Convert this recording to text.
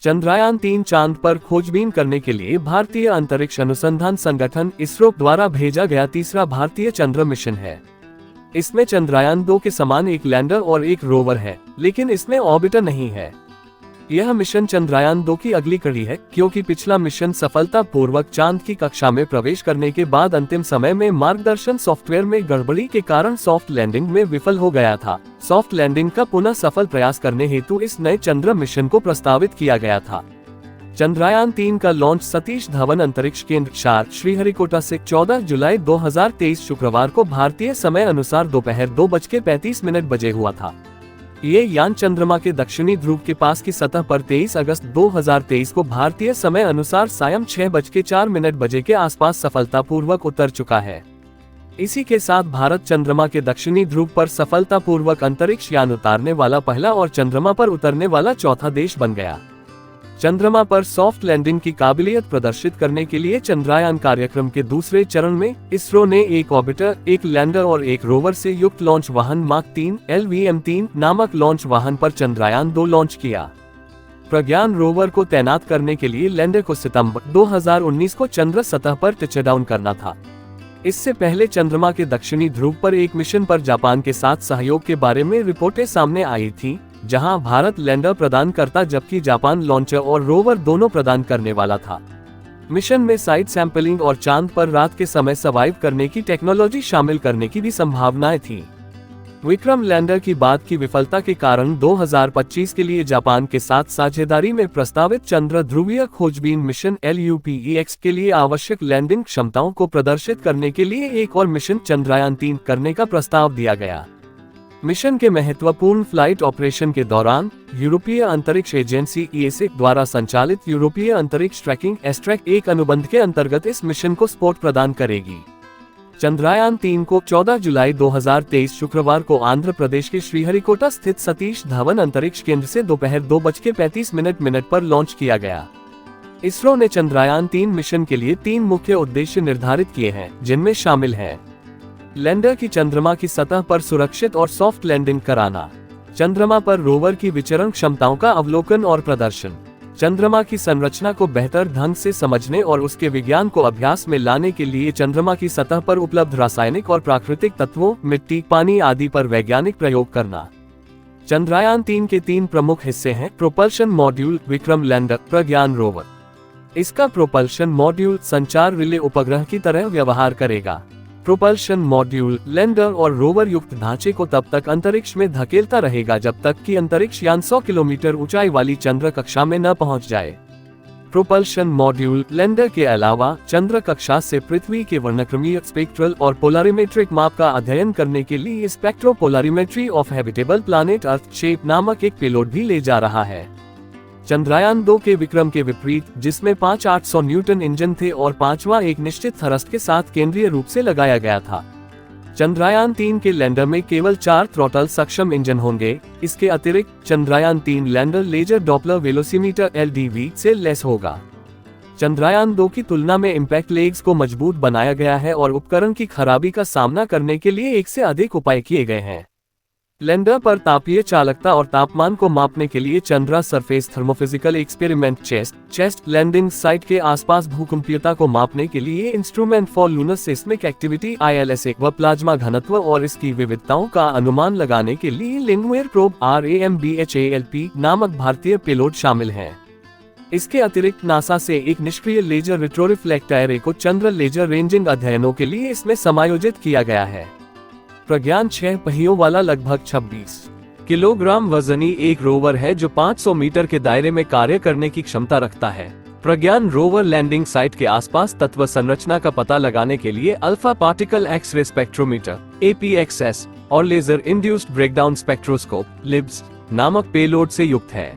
चंद्रयान-3 चांद पर खोजबीन करने के लिए भारतीय अंतरिक्ष अनुसंधान संगठन इसरो द्वारा भेजा गया तीसरा भारतीय चंद्र मिशन है। इसमें चंद्रयान-2 के समान एक लैंडर और एक रोवर है, लेकिन इसमें ऑर्बिटर नहीं है। यह मिशन चंद्रयान-2 की अगली कड़ी है, क्योंकि पिछला मिशन सफलतापूर्वक चांद की कक्षा में प्रवेश करने के बाद अंतिम समय में मार्गदर्शन सॉफ्टवेयर में गड़बड़ी के कारण सॉफ्ट लैंडिंग में विफल हो गया था। सॉफ्ट लैंडिंग का पुनः सफल प्रयास करने हेतु इस नए चंद्र मिशन को प्रस्तावित किया गया था। चंद्रयान-3 का लॉन्च सतीश धवन अंतरिक्ष केंद्र शार श्रीहरिकोटा से 14 जुलाई 2023 शुक्रवार को भारतीय समय अनुसार दोपहर 2:35 बजे हुआ था। ये यान चंद्रमा के दक्षिणी ध्रुव के पास की सतह पर 23 अगस्त 2023 को भारतीय समय अनुसार सायं 6:04 बजे के आसपास सफलतापूर्वक उतर चुका है। इसी के साथ भारत चंद्रमा के दक्षिणी ध्रुव पर सफलतापूर्वक अंतरिक्ष यान उतारने वाला पहला और चंद्रमा पर उतरने वाला चौथा देश बन गया। चंद्रमा पर सॉफ्ट लैंडिंग की काबिलियत प्रदर्शित करने के लिए चंद्रयान कार्यक्रम के दूसरे चरण में इसरो ने एक ऑर्बिटर, एक लैंडर और एक रोवर से युक्त लॉन्च वाहन मार्क 3 LVM-3 नामक लॉन्च वाहन पर चंद्रयान-2 लॉन्च किया। प्रज्ञान रोवर को तैनात करने के लिए लैंडर को सितंबर 2019 को चंद्र सतह पर टचडाउन करना था। इससे पहले चंद्रमा के दक्षिणी ध्रुव पर एक मिशन पर जापान के साथ सहयोग के बारे में रिपोर्टें सामने आई थी, जहां भारत लैंडर प्रदान करता जबकि जापान लॉन्चर और रोवर दोनों प्रदान करने वाला था। मिशन में साइड सैंपलिंग और चांद पर रात के समय सर्वाइव करने की टेक्नोलॉजी शामिल करने की भी संभावनाएं थी। विक्रम लैंडर की बात की विफलता के कारण 2025 के लिए जापान के साथ साझेदारी में प्रस्तावित चंद्र ध्रुवीय खोजबीन मिशन LUPEX के लिए आवश्यक लैंडिंग क्षमताओं को प्रदर्शित करने के लिए एक और मिशन चंद्रयान-3 करने का प्रस्ताव दिया गया। मिशन के महत्वपूर्ण फ्लाइट ऑपरेशन के दौरान यूरोपीय अंतरिक्ष एजेंसी ESA द्वारा संचालित यूरोपीय अंतरिक्ष ट्रैकिंग एस्ट्रैक एक अनुबंध के अंतर्गत इस मिशन को सपोर्ट प्रदान करेगी। चंद्रयान-3 को 14 जुलाई 2023 शुक्रवार को आंध्र प्रदेश के श्रीहरिकोटा स्थित सतीश धवन अंतरिक्ष केंद्र से दोपहर 2:35 पर लॉन्च किया गया। इसरो ने चंद्रयान-3 मिशन के लिए 3 मुख्य उद्देश्य निर्धारित किए हैं, जिनमें शामिल है लैंडर की चंद्रमा की सतह पर सुरक्षित और सॉफ्ट लैंडिंग कराना, चंद्रमा पर रोवर की विचरण क्षमताओं का अवलोकन और प्रदर्शन, चंद्रमा की संरचना को बेहतर ढंग से समझने और उसके विज्ञान को अभ्यास में लाने के लिए चंद्रमा की सतह पर उपलब्ध रासायनिक और प्राकृतिक तत्वों, मिट्टी, पानी आदि पर वैज्ञानिक प्रयोग करना। चंद्रयान-3 के 3 प्रमुख हिस्से हैं: प्रोपल्शन मॉड्यूल, विक्रम लैंडर, प्रज्ञान रोवर। इसका प्रोपल्शन मॉड्यूल संचार रिले उपग्रह की तरह व्यवहार करेगा। प्रोपल्शन मॉड्यूल लैंडर और रोवर युक्त ढांचे को तब तक अंतरिक्ष में धकेलता रहेगा जब तक कि अंतरिक्ष यान 100 किलोमीटर ऊंचाई वाली चंद्र कक्षा में न पहुंच जाए। प्रोपल्शन मॉड्यूल लैंडर के अलावा चंद्र कक्षा से पृथ्वी के वर्णक्रमीय, स्पेक्ट्रल और पोलरिमेट्रिक माप का अध्ययन करने के लिए spectropolarimetry of habitable planet Earth SHAPE नामक एक पेलोड भी ले जा रहा है। चंद्रयान-2 के विक्रम के विपरीत, जिसमें 5-800 न्यूटन इंजन थे और पांचवा एक निश्चित थ्रस्ट के साथ केंद्रीय रूप से लगाया गया था, चंद्रयान-3 के लैंडर में केवल 4 थ्रॉटल सक्षम इंजन होंगे। इसके अतिरिक्त चंद्रयान-3 lander laser Doppler velocimeter LDV से लैस होगा। चंद्रयान-2 की तुलना में इम्पैक्ट लेग्स को मजबूत बनाया गया है और उपकरण की खराबी का सामना करने के लिए एक से अधिक उपाय किए गए हैं। लैंडर पर तापीय चालकता और तापमान को मापने के लिए Chandra surface thermophysical experiment ChaSTE landing site के आसपास भूकंपीयता को मापने के लिए instrument for lunar seismic activity ILSA व प्लाज्मा घनत्व और इसकी विविधताओं का अनुमान लगाने के लिए लिंगवेयर प्रोब RAMBHALP नामक भारतीय पेलोड शामिल है। इसके अतिरिक्त नासा से एक निष्क्रिय लेजर रिट्रोरिफ्लेक्टर एरे को चंद्र लेजर रेंजिंग अध्ययनों के लिए इसमें समायोजित किया गया है। प्रज्ञान 6 पहियों वाला लगभग 26 किलोग्राम वजनी एक रोवर है जो 500 मीटर के दायरे में कार्य करने की क्षमता रखता है। प्रज्ञान रोवर लैंडिंग साइट के आसपास तत्व संरचना का पता लगाने के लिए alpha particle X-ray spectrometer APXS और laser induced breakdown spectroscope LIBS नामक पेलोड से युक्त है।